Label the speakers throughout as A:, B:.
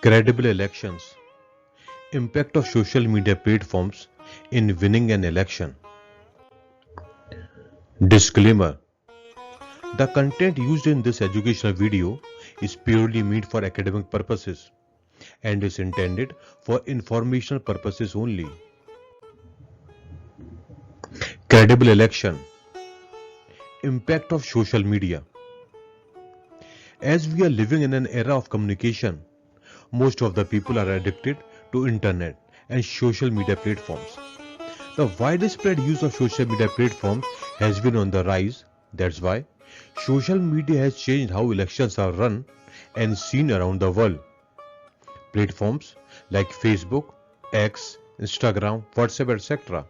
A: Credible elections. Impact of social media platforms in winning an election. Disclaimer. The content used in this educational video is purely meant for academic purposes and is intended for informational purposes only. Credible election. Impact of social media. As we are living in an era of communication, most of the people are addicted to internet and social media platforms. The widespread use of social media platforms has been on the rise. That's why social media has changed how elections are run and seen around the world. Platforms like Facebook, X, Instagram, WhatsApp, etc.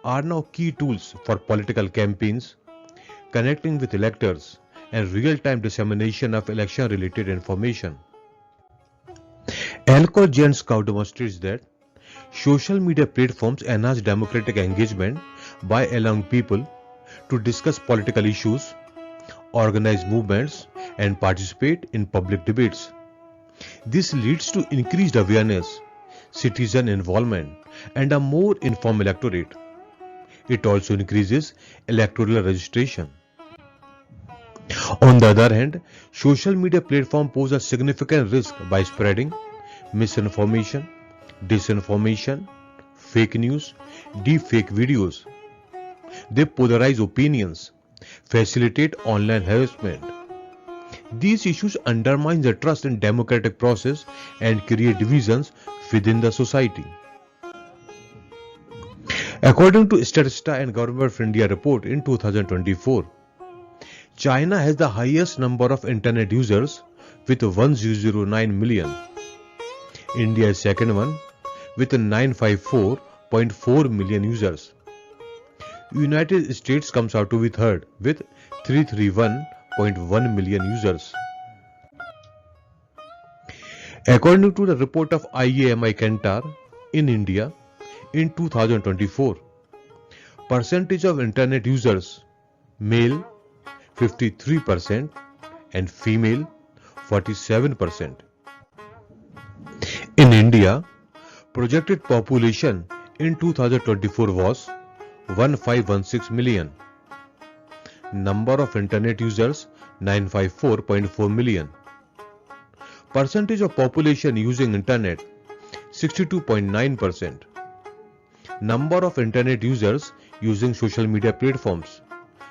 A: are now key tools for political campaigns, connecting with electors, and real-time dissemination of election-related information. Alcor Gen Scout demonstrates that social media platforms enhance democratic engagement by allowing people to discuss political issues, organize movements, and participate in public debates. This leads to increased awareness, citizen involvement, and a more informed electorate. It also increases electoral registration. On the other hand, social media platforms pose a significant risk by spreading misinformation, disinformation, fake news, deepfake videos. They polarize opinions, facilitate online harassment. These issues undermine the trust in democratic process and create divisions within the society. According to Statista and Government of India report in 2024, China has the highest number of internet users with 1009 million. India is second one with 954.4 million users. United States comes out to be third with 331.1 million users. According to the report of IAMI Kantar in India in 2024, percentage of internet users, male 53% and female 47%. In India, projected population in 2024 was 1516 million. Number of internet users 954.4 million. Percentage of population using internet 62.9%. Number of internet users using social media platforms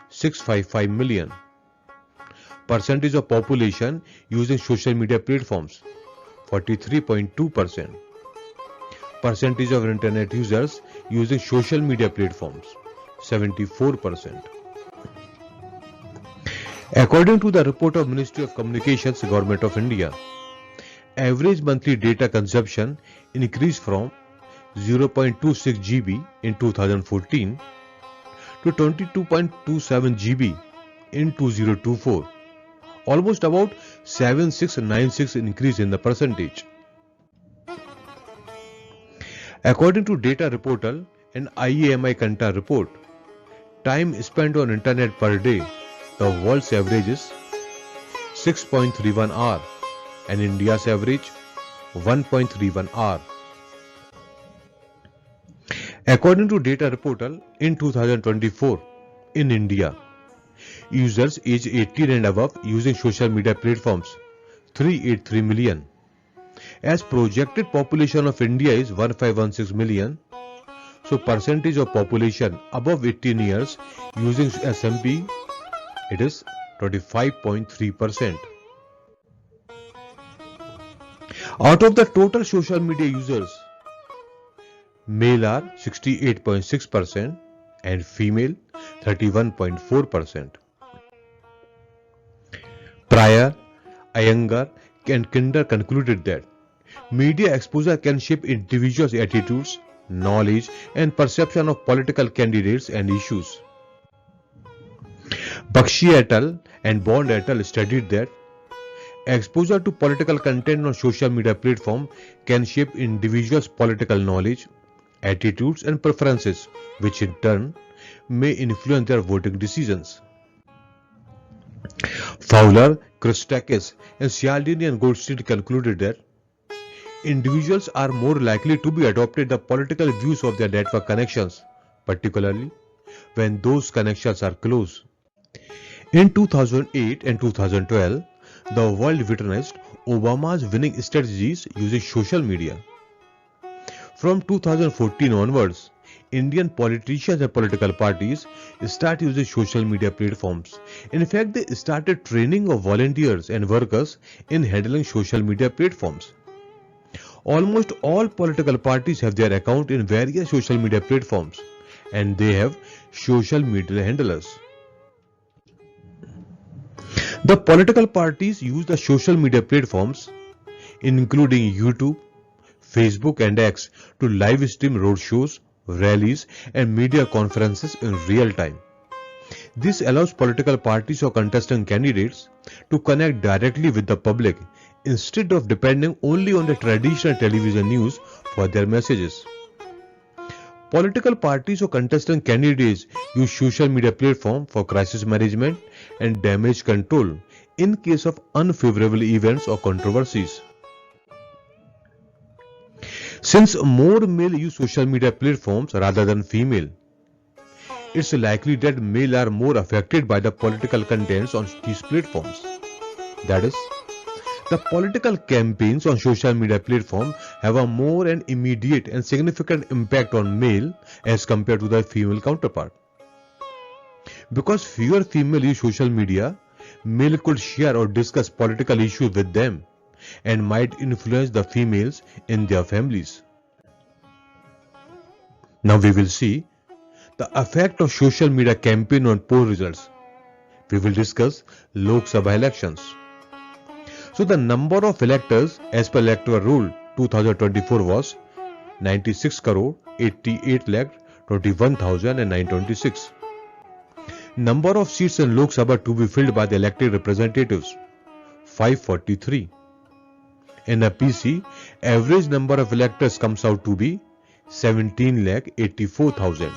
A: 655 million. Percentage of population using social media platforms 43.2%. Percentage of internet users using social media platforms 74%. According to the report of Ministry of Communications, Government of India, average monthly data consumption increased from 0.26 GB in 2014 to 22.27 GB in 2024, almost about 7696 increase in the percentage. According to Data Portal and IAMI Kantar report, time spent on internet per day, the world's average is 6.31 hour and India's average 1.31 hour. According to Data Portal in 2024, in India, users age 18 and above using social media platforms 383 million. As projected population of India is 1516 million, so percentage of population above 18 years using SMP, it is 25.3%. Out of the total social media users, male are 68.6% and female 31.4%. Prior, Iyengar and Kinder concluded that media exposure can shape individuals' attitudes, knowledge, and perception of political candidates and issues. Bakshi et al. And Bond et al. Studied that exposure to political content on social media platform can shape individuals' political knowledge, attitudes, and preferences, which in turn may influence their voting decisions. Fowler, Christakis, and Cialdini and Goldstein concluded that individuals are more likely to be adopted the political views of their network connections, particularly when those connections are close. In 2008 and 2012, the world witnessed Obama's winning strategies using social media. From 2014 onwards, Indian politicians and political parties start using social media platforms. In fact, they started training of volunteers and workers in handling social media platforms. Almost all political parties have their account in various social media platforms, and they have social media handlers. The political parties use the social media platforms, including YouTube, Facebook and X, to live stream roadshows, rallies and media conferences in real time. This allows political parties or contesting candidates to connect directly with the public instead of depending only on the traditional television news for their messages. Political parties or contesting candidates use social media platform for crisis management and damage control in case of unfavorable events or controversies. Since more male use social media platforms rather than female, it's likely that male are more affected by the political contents on these platforms. That is, the political campaigns on social media platforms have a more and immediate and significant impact on male as compared to the female counterpart. Because fewer female use social media, male could share or discuss political issues with them and might influence the females in their families. Now we will see the effect of social media campaign on poll results. We will discuss Lok Sabha elections. So the number of electors as per electoral rule 2024 was 96 crore 88 lakh 21,926. Number of seats in Lok Sabha to be filled by the elected representatives 543. In a PC, average number of electors comes out to be 17 lakh 84,000.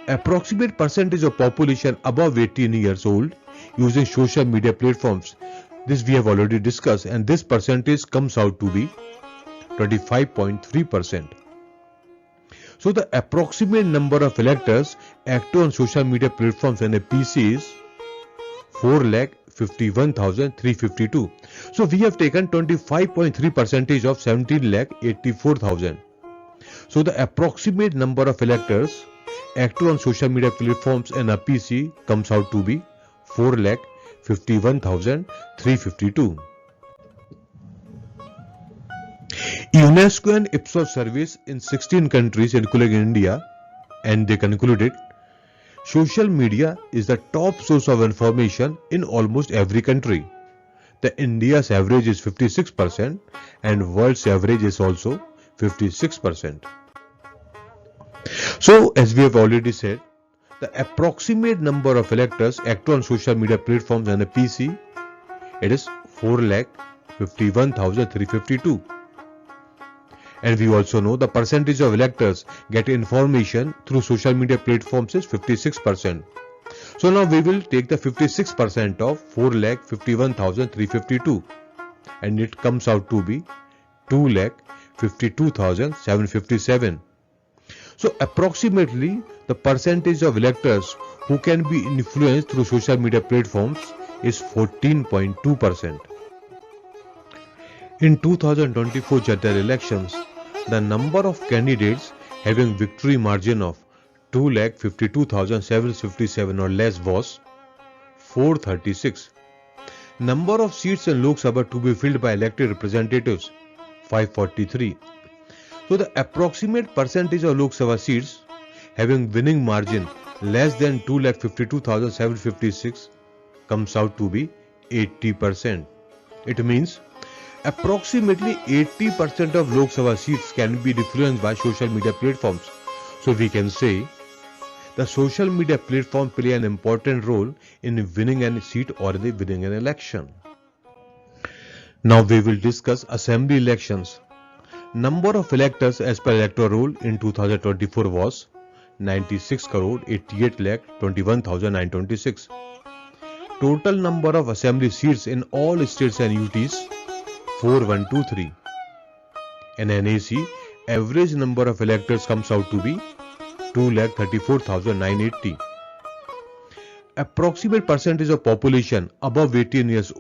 A: Approximate percentage of population above 18 years old using social media platforms. This we have already discussed, and this percentage comes out to be 25.3%. So the approximate number of electors active on social media platforms and a PC is 4,51,352. So we have taken 25.3% of 17,84,000. So the approximate number of electors active on social media platforms and a PC comes out to be 4,51,352. UNESCO and Ipsos surveys in 16 countries including India, and they concluded social media is the top source of information in almost every country. The India's average is 56% and world's average is also 56%. So as we have already said, the approximate number of electors active on social media platforms and a PC, it is 4,51,352. And we also know the percentage of electors get information through social media platforms is 56%. So now we will take the 56% of 4,51,352 and it comes out to be 2,52,757. So approximately the percentage of electors who can be influenced through social media platforms is 14.2%. In 2024 general elections, the number of candidates having victory margin of 2,52,757 or less was 436. Number of seats in Lok Sabha to be filled by elected representatives 543. So the approximate percentage of Lok Sabha seats having winning margin less than 2,52,756 comes out to be 80%. It means approximately 80% of Lok Sabha seats can be influenced by social media platforms. So we can say the social media platform play an important role in winning a seat or winning an election. Now we will discuss assembly elections. Number of electors as per electoral roll in 2024 was 96 crore 88 lakh 21,926. Total number of assembly seats in all states and UTs 4123. and NAC, average number of electors comes out to be 2,34,980. Approximate percentage of population above 18 years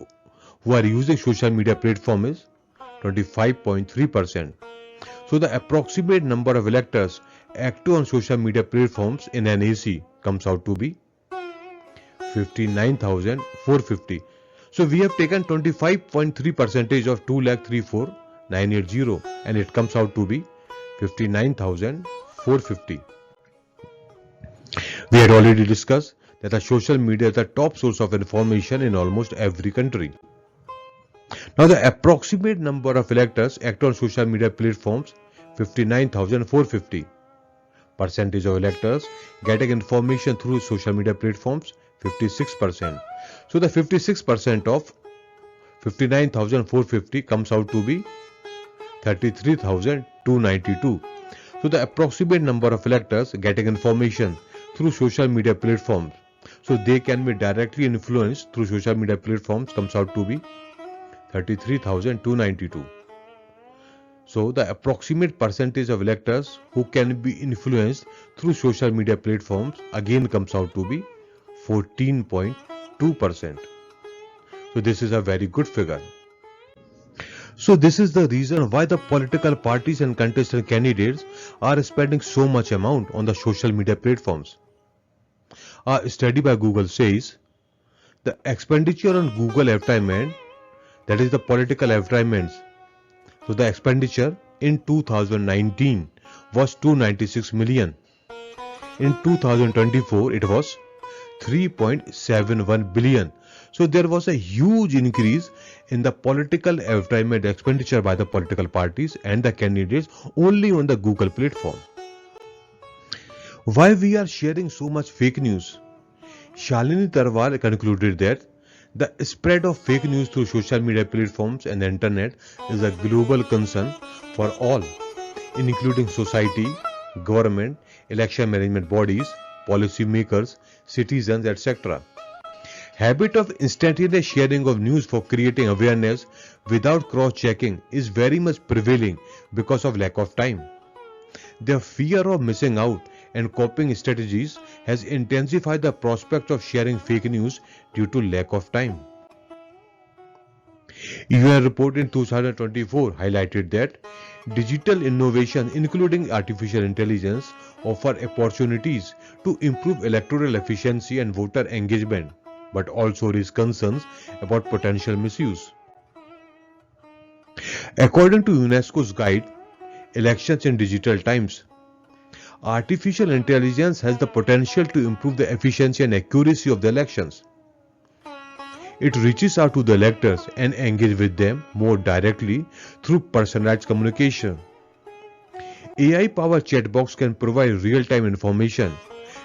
A: who are using social media platform is 25.3%. So the approximate number of electors active on social media platforms in NAC comes out to be 59,450. So we have taken 25.3% of 2,34,980 and it comes out to be 59,450. We had already discussed that the social media is the top source of information in almost every country. Now the approximate number of electors active on social media platforms 59,450. Percentage of electors getting information through social media platforms 56%. So the 56% of 59,450 comes out to be 33,292. So the approximate number of electors getting information through social media platforms, so they can be directly influenced through social media platforms, comes out to be 33,292. So the approximate percentage of electors who can be influenced through social media platforms again comes out to be 14.2%. So this is a very good figure. So this is the reason why the political parties and contestant candidates are spending so much amount on the social media platforms. A study by Google says the expenditure on Google advertisement, that is the political advertisements, so the expenditure in 2019 was 296 million. In 2024 it was 3.71 billion. So there was a huge increase in the political advertisement expenditure by the political parties and the candidates only on the Google platform. Why we are sharing so much fake news? Shalini Tarwar concluded that the spread of fake news through social media platforms and the internet is a global concern for all, including society, government, election management bodies, policy makers, citizens, etc. Habit of instantaneous sharing of news for creating awareness without cross-checking is very much prevailing because of lack of time. The fear of missing out and copying strategies has intensified the prospect of sharing fake news due to lack of time. UN report in 2024 highlighted that digital innovation, including artificial intelligence, offer opportunities to improve electoral efficiency and voter engagement, but also raise concerns about potential misuse. According to UNESCO's guide, Elections in Digital Times, artificial intelligence has the potential to improve the efficiency and accuracy of the elections. It reaches out to the electors and engages with them more directly through personalized communication. AI-powered chatbots can provide real-time information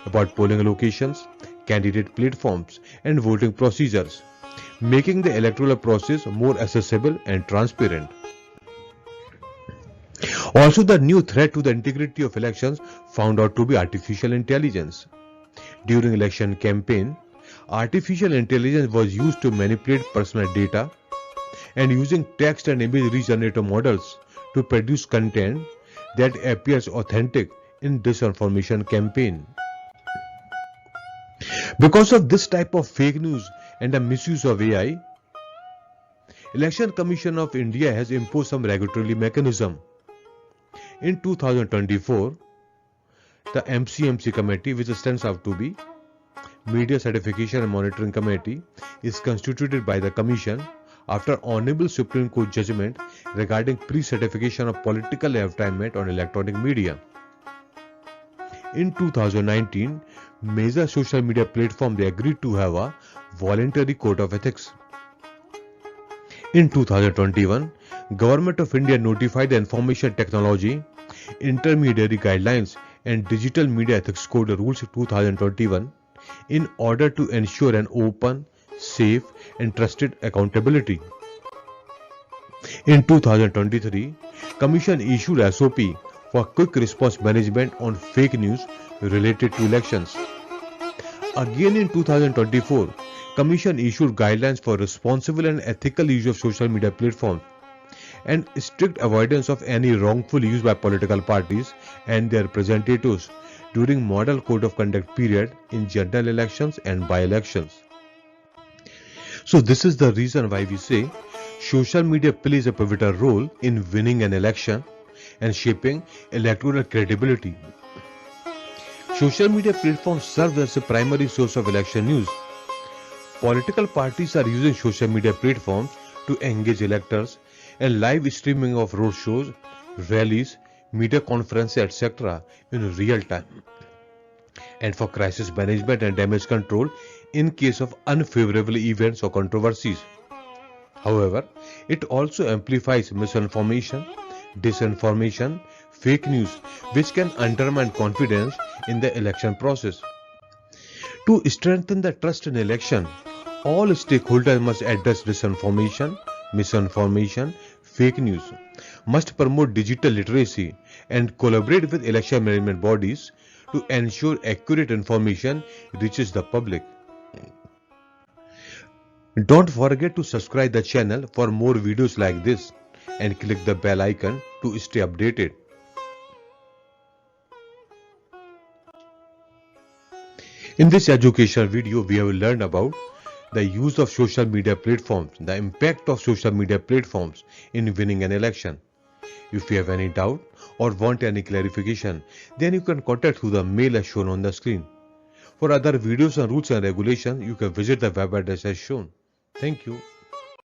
A: about polling locations, candidate platforms, and voting procedures, making the electoral process more accessible and transparent. Also, the new threat to the integrity of elections found out to be artificial intelligence. During election campaign, artificial intelligence was used to manipulate personal data and using text and image regenerator models to produce content that appears authentic in disinformation campaign. Because of this type of fake news and the misuse of AI, Election Commission of India has imposed some regulatory mechanism. In 2024, the MCMC committee, which stands out to be Media Certification and Monitoring Committee, is constituted by the Commission after Honorable Supreme Court judgment regarding pre-certification of political advertisement on electronic media. In 2019, major social media platforms agreed to have a voluntary code of ethics. In 2021, Government of India notified the Information Technology, Intermediary Guidelines and Digital Media Ethics Code Rules 2021 in order to ensure an open, safe and trusted accountability. In 2023, Commission issued SOP for quick response management on fake news related to elections. Again in 2024, Commission issued guidelines for responsible and ethical use of social media platforms and strict avoidance of any wrongful use by political parties and their representatives during model code of conduct period in general elections and by-elections. So this is the reason why we say social media plays a pivotal role in winning an election and shaping electoral credibility. Social media platforms serve as a primary source of election news. Political parties are using social media platforms to engage electors, and live streaming of roadshows, rallies, media conferences, etc. in real time, and for crisis management and damage control in case of unfavorable events or controversies. However, it also amplifies misinformation, disinformation, fake news, which can undermine confidence in the election process. To strengthen the trust in election, all stakeholders must address disinformation, misinformation, fake news, must promote digital literacy and collaborate with election management bodies to ensure accurate information reaches the public. Don't forget to subscribe the channel for more videos like this and click the bell icon to stay updated. In this educational video, we have learned about the use of social media platforms, the impact of social media platforms in winning an election. If you have any doubt or want any clarification, then you can contact through the mail as shown on the screen. For other videos on rules and regulations, you can visit the web address as shown. Thank you.